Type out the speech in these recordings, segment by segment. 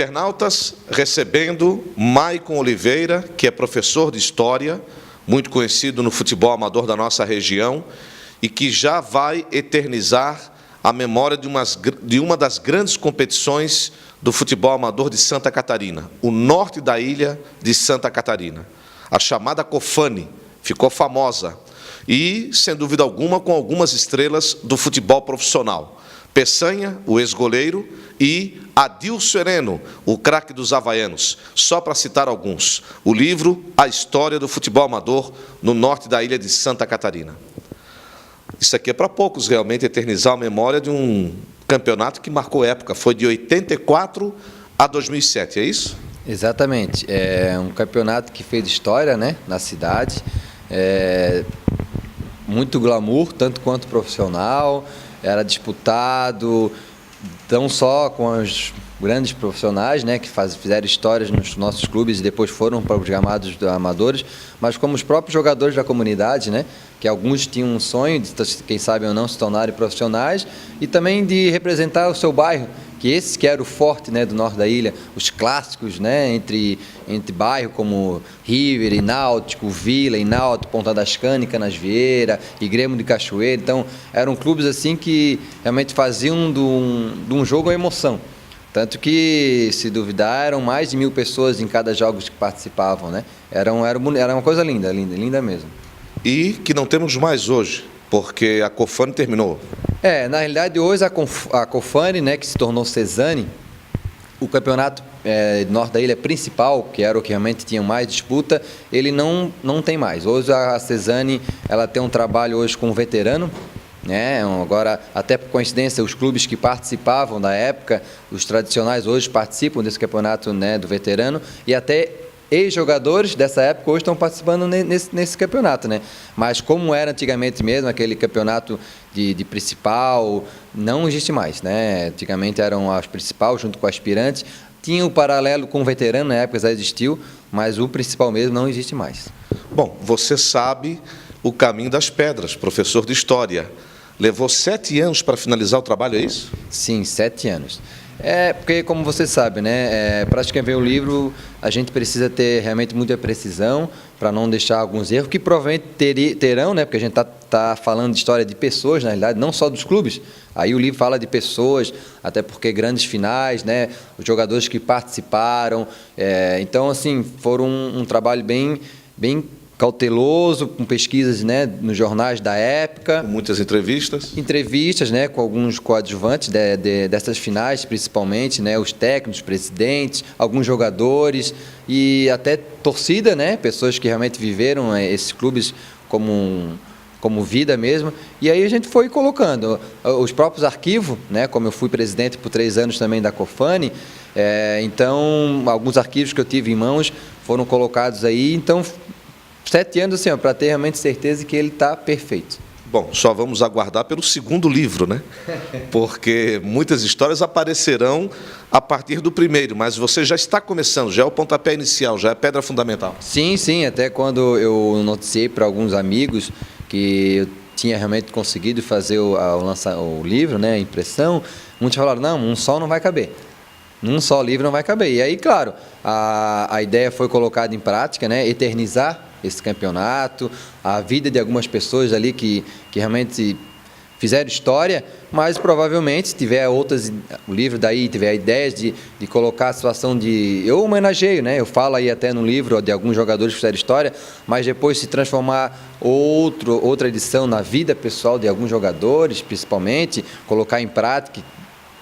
Internautas, recebendo Maicon Oliveira, que é professor de História, muito conhecido no futebol amador da nossa região, e que já vai eternizar a memória de uma das grandes competições do futebol amador de Santa Catarina, o norte da ilha de Santa Catarina. A chamada Cofane ficou famosa e, sem dúvida alguma, com algumas estrelas do futebol profissional. Peçanha, o ex-goleiro, e Adilson Hereno, o craque dos havaianos, só para citar alguns. O livro A História do Futebol Amador no norte da ilha de Santa Catarina. Isso aqui é para poucos, realmente, eternizar a memória de um campeonato que marcou época. Foi de 84 a 2007, é isso? Exatamente. É um campeonato que fez história, né, na cidade. Muito glamour, tanto quanto profissional. Era disputado não só com os grandes profissionais, né, que fizeram histórias nos nossos clubes e depois foram para os gramados amadores, mas como os próprios jogadores da comunidade, né, que alguns tinham um sonho de, quem sabe ou não, se tornarem profissionais, e também de representar o seu bairro, que esse que era o forte, né, do norte da ilha, os clássicos, né, entre bairro como River e Náutico, Vila e Náutico, Ponta das Canas, Canasvieira e Grêmio de Cachoeira. Então eram clubes assim que realmente faziam de um jogo a emoção. Tanto que, se duvidar, eram mais de 1000 pessoas em cada jogo que participavam, né? Era uma coisa linda, linda, linda mesmo. E que não temos mais hoje, porque a Cofane terminou. Na realidade, hoje a Cofane, né, que se tornou Cesane, o campeonato norte da ilha principal, que era o que realmente tinha mais disputa, ele não tem mais. Hoje a Cesane, ela tem um trabalho hoje com o veterano, né? Agora, até por coincidência, os clubes que participavam da época, os tradicionais hoje participam desse campeonato, né, do veterano, e até ex-jogadores dessa época hoje estão participando nesse campeonato, né? Mas como era antigamente mesmo, aquele campeonato de principal, não existe mais, né? Antigamente eram as principais junto com aspirantes, tinha o paralelo com o veterano, na época já existiu, mas o principal mesmo não existe mais. Bom, você sabe o caminho das pedras, professor de História. Levou 7 anos para finalizar o trabalho, é isso? Sim, 7 anos. Porque, como você sabe, né, para escrever o livro, a gente precisa ter realmente muita precisão para não deixar alguns erros, que provavelmente terão, né, porque a gente tá falando de história de pessoas, na realidade, não só dos clubes. Aí o livro fala de pessoas, até porque grandes finais, né, os jogadores que participaram. Então, assim, foram um trabalho bem cauteloso, com pesquisas, né, nos jornais da época. Com muitas entrevistas. Entrevistas, né, com alguns coadjuvantes dessas finais, principalmente, né, os técnicos, presidentes, alguns jogadores e até torcida, né, pessoas que realmente viveram esses clubes como vida mesmo. E aí a gente foi colocando os próprios arquivos, né, como eu fui presidente por 3 anos também da Cofane, então alguns arquivos que eu tive em mãos foram colocados aí, então 7 anos, assim, para ter realmente certeza que ele está perfeito. Bom, só vamos aguardar pelo segundo livro, né? Porque muitas histórias aparecerão a partir do primeiro, mas você já está começando, já é o pontapé inicial, já é a pedra fundamental. Sim, até quando eu noticiei para alguns amigos que eu tinha realmente conseguido fazer o livro, né, a impressão, muitos falaram, não, um só não vai caber. Num só livro não vai caber. E aí, claro, a ideia foi colocada em prática, né, eternizar esse campeonato, a vida de algumas pessoas ali que realmente fizeram história, mas provavelmente se tiver outras, o livro daí tiver ideias de colocar a situação eu homenageio, né? Eu falo aí até no livro de alguns jogadores que fizeram história, mas depois se transformar outra edição na vida pessoal de alguns jogadores, principalmente, colocar em prática,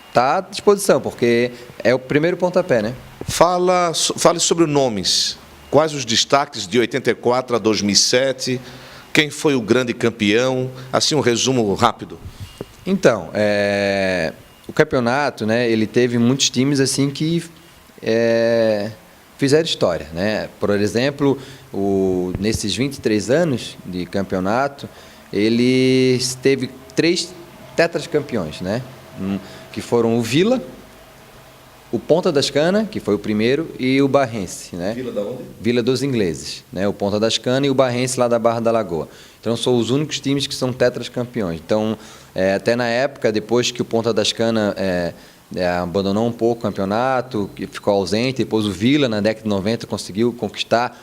está à disposição, porque é o primeiro pontapé, né? Fale sobre nomes. Quais os destaques de 84 a 2007? Quem foi o grande campeão? Assim, um resumo rápido. Então, o campeonato, né, ele teve muitos times assim que fizeram história, né? Por exemplo, nesses 23 anos de campeonato, ele teve 3 tetracampeões, né? Que foram o Vila, o Ponta das Canas, que foi o primeiro, e o Barrense, né? Vila da onde? Vila dos Ingleses, né? O Ponta das Canas e o Barrense lá da Barra da Lagoa. Então são os únicos times que são tetracampeões. Então, até na época, depois que o Ponta das Canas abandonou um pouco o campeonato, ficou ausente. Depois o Vila, na década de 90, conseguiu conquistar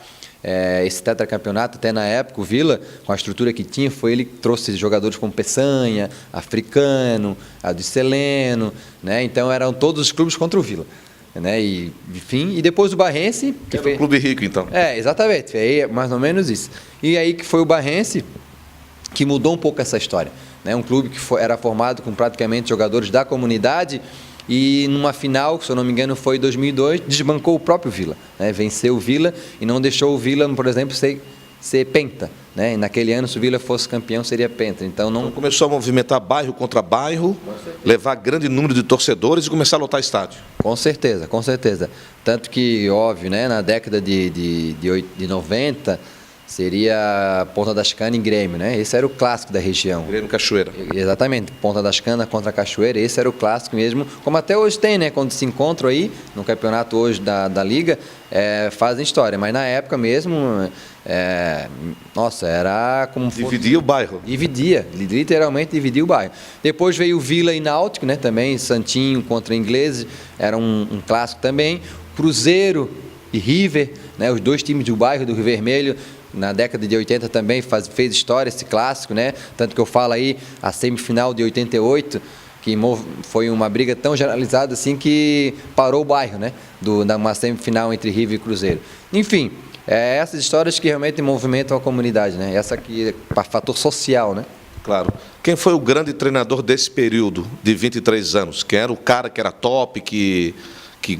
esse tetracampeonato. Até na época, o Vila, com a estrutura que tinha, foi ele que trouxe jogadores como Peçanha, Africano, Adicileno, né? Então eram todos os clubes contra o Vila. Né? E, enfim, e depois o Barrense... Que era um clube rico, então. Exatamente, aí, mais ou menos isso. E aí que foi o Barrense que mudou um pouco essa história. Né? Um clube que era formado com praticamente jogadores da comunidade e numa final, se eu não me engano, foi em 2002, desbancou o próprio Vila. Né? Venceu o Vila e não deixou o Vila, por exemplo, ser penta. Né? E naquele ano, se o Vila fosse campeão, seria penta. Então começou a movimentar bairro contra bairro, levar grande número de torcedores e começar a lotar estádio. Com certeza, com certeza. Tanto que, óbvio, né, na década de 90, seria Ponta das Canas e Grêmio. Né? Esse era o clássico da região. Grêmio Cachoeira. Exatamente, Ponta das Canas contra a Cachoeira, esse era o clássico mesmo, como até hoje tem, né? Quando se encontram aí, no campeonato hoje da Liga, fazem história, mas na época mesmo, nossa, era como... Dividia o bairro. Dividia, literalmente dividia o bairro. Depois veio o Vila e Náutico, né? Também, Santinho contra Ingleses, era um clássico também. Cruzeiro e River, né? Os dois times do bairro do Rio Vermelho, na década de 80 também fez história esse clássico, né? Tanto que eu falo aí, a semifinal de 88, que foi uma briga tão generalizada assim que parou o bairro, né? Uma semifinal entre River e Cruzeiro. Enfim, essas histórias que realmente movimentam a comunidade, né? Essa aqui é fator social, né? Claro. Quem foi o grande treinador desse período de 23 anos? Quem era o cara que era top, que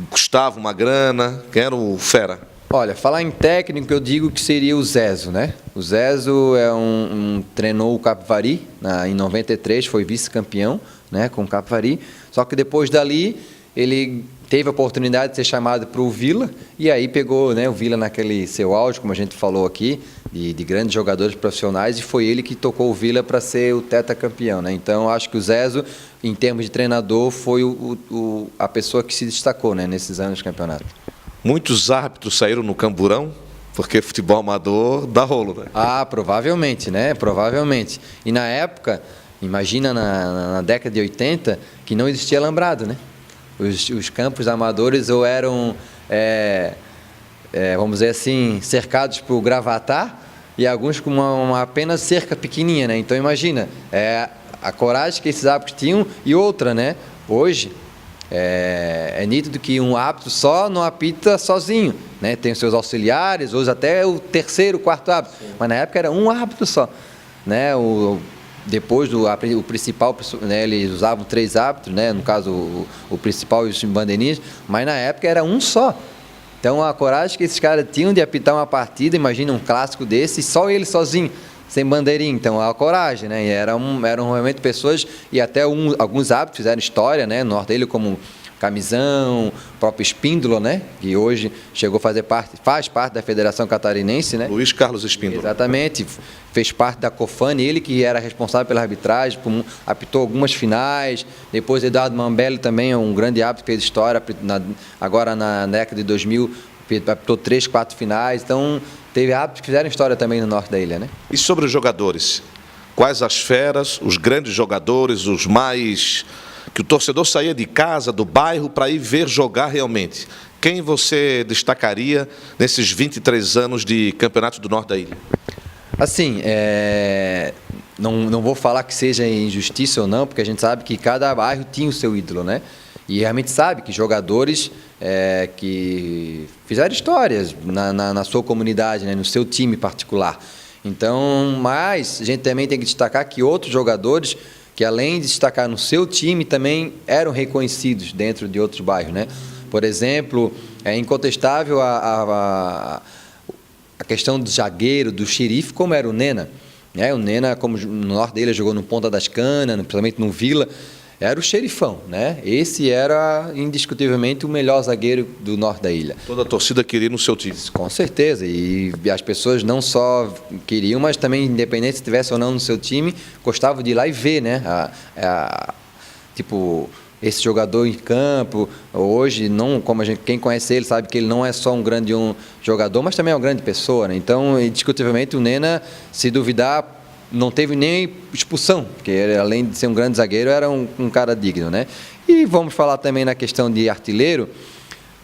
custava uma grana? Quem era o fera? Olha, falar em técnico, eu digo que seria o Zezo, né? O Zezo treinou o Capivari em 93, foi vice-campeão, né, com o Capivari. Só que depois dali, ele teve a oportunidade de ser chamado para o Vila, e aí pegou, né, o Vila naquele seu auge, como a gente falou aqui, de grandes jogadores profissionais, e foi ele que tocou o Vila para ser o tetracampeão, né? Então, acho que o Zezo, em termos de treinador, foi a pessoa que se destacou, né, nesses anos de campeonato. Muitos árbitros saíram no camburão, porque futebol amador dá rolo, né? Provavelmente, né? Provavelmente. E na época, imagina na década de 80, que não existia alambrado, né? Os campos amadores ou eram, vamos dizer assim, cercados por gravatar e alguns com uma apenas cerca pequenininha, né? Então imagina, a coragem que esses árbitros tinham e outra, né? Hoje, é nítido que um árbitro só não apita sozinho, né? Tem os seus auxiliares, hoje até o terceiro, quarto árbitro. Sim. Mas na época era um árbitro só, né? Depois o principal, né, eles usavam 3 árbitros, né? No caso o principal e os bandeirinhas, mas na época era um só. Então a coragem que esses caras tinham de apitar uma partida, imagina um clássico desse, só ele sozinho, sem bandeirinha. Então a coragem, né? E eram realmente pessoas, e até alguns árbitros fizeram história, né? No norte dele, como Camisão, o próprio Espíndola, né? Que hoje faz parte da Federação Catarinense, né? Luiz Carlos Espíndola. Exatamente, fez parte da Cofane, ele que era responsável pela arbitragem, apitou algumas finais. Depois Eduardo Mambelli também é um grande árbitro que fez história, agora na década de 2000, apitou 3, 4 finais. Então teve árbitros que fizeram história também no norte da ilha, né? E sobre os jogadores? Quais as feras, os grandes jogadores, os mais... que o torcedor saía de casa, do bairro, para ir ver jogar realmente? Quem você destacaria nesses 23 anos de Campeonato do Norte da Ilha? Assim, não vou falar que seja injustiça ou não, porque a gente sabe que cada bairro tinha o seu ídolo, né? E realmente sabe que jogadores que fizeram histórias na sua comunidade, né? No seu time particular. Então, mas a gente também tem que destacar que outros jogadores que, além de destacar no seu time, também eram reconhecidos dentro de outros bairros, né? Por exemplo, é incontestável a questão do zagueiro, do xerife, como era o Nena. O Nena, como no norte dele, jogou no Ponta das Canas, principalmente no Vila, era o xerifão, né? Esse era, indiscutivelmente, o melhor zagueiro do norte da ilha. Toda a torcida queria ir no seu time. Com certeza, e as pessoas não só queriam, mas também, independente se estivesse ou não no seu time, gostavam de ir lá e ver, né? Tipo, esse jogador em campo, hoje, não, como quem conhece ele sabe que ele não é só um grande jogador, mas também é uma grande pessoa, né? Então, indiscutivelmente, o Nena, se duvidar, não teve nem expulsão, porque ele, além de ser um grande zagueiro, era um cara digno, né? E E vamos falar também na questão de artilheiro,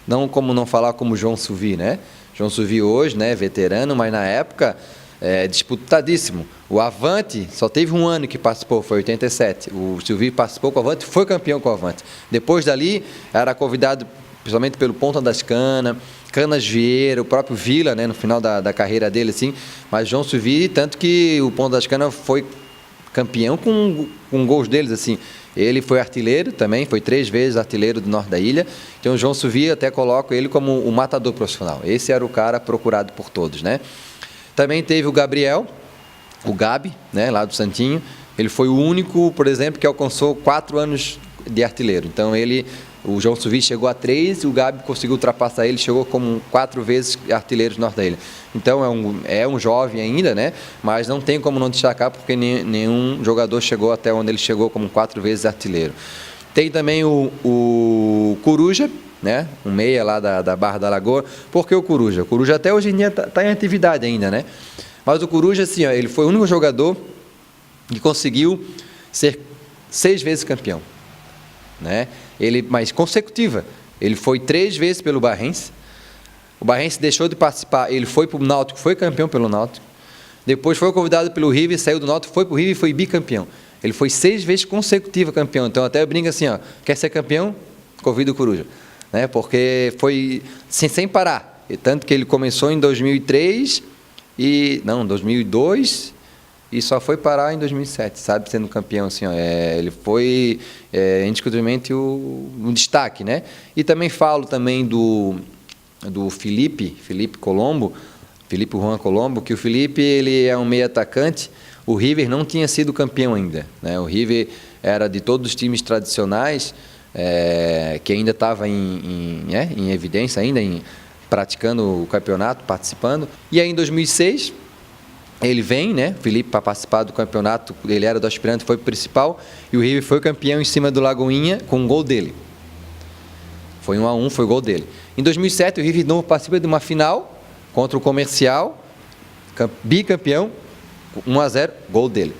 não falar como João Suvi, né? João Suvi hoje, né, veterano, mas na época disputadíssimo. O Avante só teve um ano que participou, foi 87. O Suvi participou com o Avante, foi campeão com o Avante. Depois dali, era convidado principalmente pelo Ponta das Canas Vieira, o próprio Vila, né, no final da carreira dele, assim. Mas João Suvi, tanto que o Ponta das Canas foi campeão com gols deles, assim. Ele foi artilheiro também, foi 3 vezes artilheiro do norte da ilha. Então o João Suvi, até coloco ele como o matador profissional. Esse era o cara procurado por todos, né? Também teve o Gabriel, o Gabi, né, lá do Santinho. Ele foi o único, por exemplo, que alcançou 4 anos de artilheiro. Então o João Suvi chegou a 3, o Gabi conseguiu ultrapassar ele, chegou como 4 vezes artilheiro do norte da ilha. Então é um jovem ainda, né? Mas não tem como não destacar, porque nenhum jogador chegou até onde ele chegou como 4 vezes artilheiro. Tem também o Coruja, né? Um meia lá da Barra da Lagoa. Por que o Coruja? O Coruja até hoje em dia está em atividade ainda, né? Mas o Coruja, assim, ó, ele foi o único jogador que conseguiu ser 6 vezes campeão, né? Mas consecutiva. Ele foi 3 vezes pelo Barrense. O Barrense deixou de participar, ele foi para o Náutico, foi campeão pelo Náutico. Depois foi convidado pelo River, saiu do Náutico, foi para o River e foi bicampeão. Ele foi 6 vezes consecutiva campeão. Então até eu brinco assim, ó, quer ser campeão? Convida o Coruja, né? Porque foi sem parar. E tanto que ele começou em 2002 e só foi parar em 2007, sabe, sendo campeão, assim, ó, ele foi indiscutivelmente um destaque, né? E também falo também do Felipe Juan Colombo, que o Felipe, ele é um meio atacante. O River não tinha sido campeão ainda, né? O River era de todos os times tradicionais, que ainda estava em evidência, ainda praticando o campeonato, participando. E aí em 2006 ele vem, né, Felipe, para participar do campeonato. Ele era do aspirante, foi principal, e o River foi campeão em cima do Lagoinha com um gol dele. Foi 1-1, foi o gol dele. Em 2007 o River de novo participa de uma final contra o Comercial, bicampeão, 1-0, gol dele.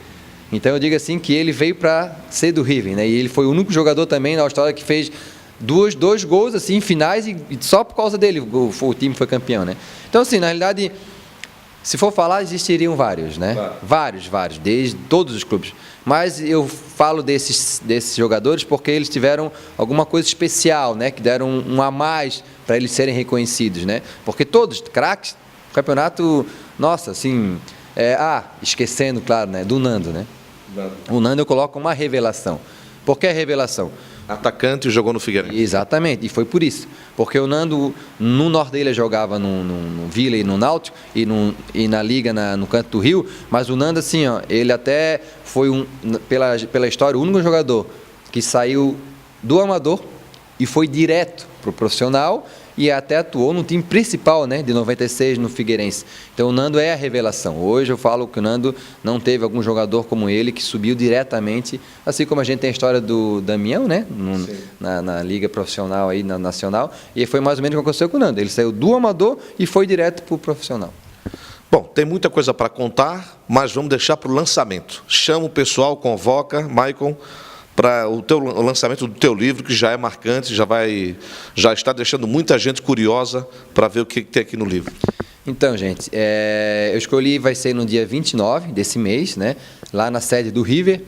Então eu digo assim que ele veio para ser do River, né? E ele foi o único jogador também na Austrália que fez dois gols assim, finais, e só por causa dele o time foi campeão, né? Então, assim, na realidade, se for falar, existiriam vários, né? Claro. Vários, desde todos os clubes. Mas eu falo desses jogadores porque eles tiveram alguma coisa especial, né? Que deram um a mais para eles serem reconhecidos, né? Porque todos, craques, campeonato, nossa, assim... esquecendo, claro, né? Do Nando, né? O Nando eu coloco uma revelação. Por que a revelação? Atacante, jogou no Figueirense. Exatamente, e foi por isso. Porque o Nando, no norte dele, jogava no Vila e no Náutico, e na Liga, no Canto do Rio, mas o Nando, assim, ó, ele até foi, pela história, o único jogador que saiu do amador e foi direto para o profissional, e até atuou no time principal, né, de 96 no Figueirense. Então o Nando é a revelação. Hoje eu falo que o Nando não teve algum jogador como ele que subiu diretamente, assim como a gente tem a história do Damião, né, na liga profissional aí, na nacional, e foi mais ou menos o que aconteceu com o Nando. Ele saiu do amador e foi direto para o profissional. Bom, tem muita coisa para contar, mas vamos deixar para o lançamento. Chama o pessoal, convoca, Maicon, para o lançamento do teu livro, que já é marcante, já está deixando muita gente curiosa para ver o que tem aqui no livro. Então, gente, eu escolhi, vai ser no dia 29 desse mês, né, lá na sede do River,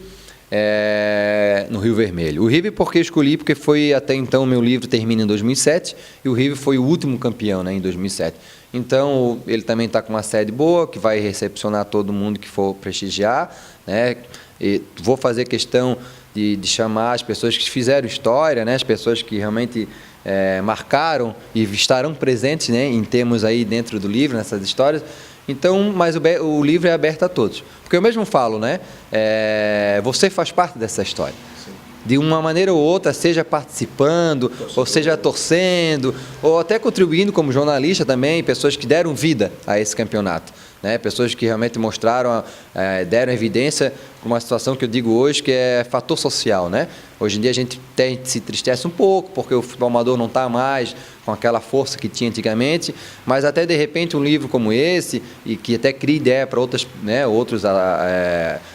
no Rio Vermelho. O River porque escolhi, porque foi até então, o meu livro termina em 2007, e o River foi o último campeão, né, em 2007. Então, ele também está com uma sede boa, que vai recepcionar todo mundo que for prestigiar, né, e vou fazer questão de chamar as pessoas que fizeram história, né, as pessoas que realmente marcaram e estarão presentes, né, em termos aí dentro do livro, nessas histórias. Então, mas o livro é aberto a todos. Porque eu mesmo falo, né, você faz parte dessa história. Sim. De uma maneira ou outra, seja participando, ou seja torcendo, ou até contribuindo como jornalista também, pessoas que deram vida a esse campeonato. né? Pessoas que realmente mostraram, deram evidência para uma situação que eu digo hoje que é fator social, né? Hoje em dia a gente se entristece um pouco porque o futebol amador não está mais com aquela força que tinha antigamente, mas até de repente um livro como esse, e que até cria ideia para outros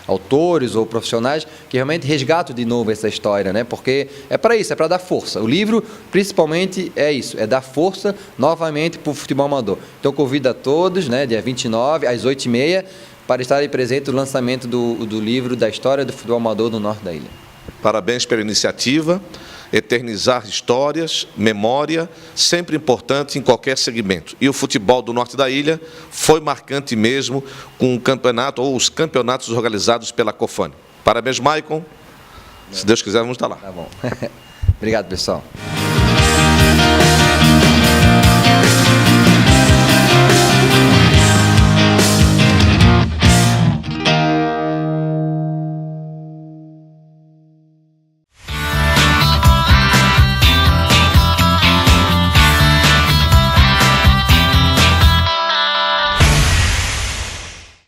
autores ou profissionais que realmente resgatam de novo essa história, né? Porque é para isso, é para dar força. O livro, principalmente, é isso, é dar força novamente para o futebol amador. Então convido a todos, né, dia 29, às 8h30, para estarem presentes no lançamento do livro da história do futebol amador do norte da ilha. Parabéns pela iniciativa. Eternizar histórias, memória, sempre importante em qualquer segmento. E o futebol do norte da ilha foi marcante mesmo com o campeonato ou os campeonatos organizados pela Cofane. Parabéns, Maicon. Se Deus quiser, vamos estar lá. Tá bom. Obrigado, pessoal.